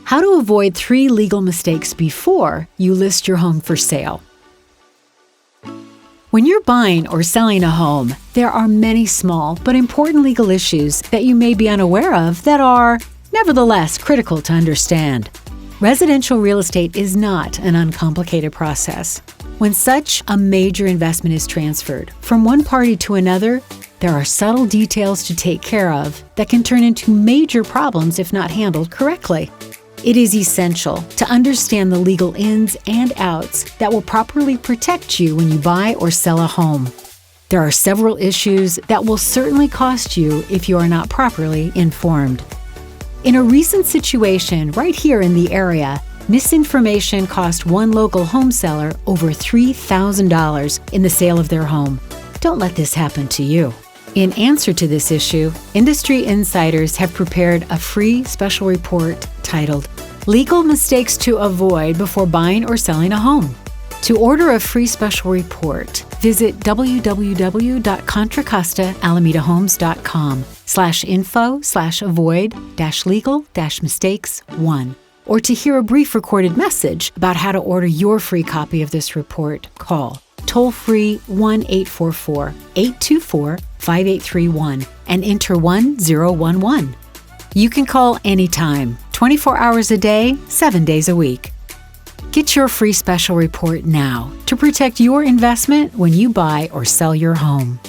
How to avoid 3 legal mistakes before you list your home for sale. When you're buying or selling a home, there are many small but important legal issues that you may be unaware of that are, nevertheless, critical to understand. Residential real estate is not an uncomplicated process. When such a major investment is transferred from one party to another, there are subtle details to take care of that can turn into major problems if not handled correctly. It is essential to understand the legal ins and outs that will properly protect you when you buy or sell a home. There are several issues that will certainly cost you if you are not properly informed. In a recent situation right here in the area, misinformation cost one local home seller over $3,000 in the sale of their home. Don't let this happen to you. In answer to this issue, industry insiders have prepared a free special report titled Legal Mistakes to Avoid Before Buying or Selling a Home. To order a free special report, visit www.contracostaalamedahomes.com/info/avoid-legal-mistakes1. Or to hear a brief recorded message about how to order your free copy of this report, call toll-free 1-844-824-5831 and enter 1011. You can call anytime, 24 hours a day, 7 days a week. Get your free special report now to protect your investment when you buy or sell your home.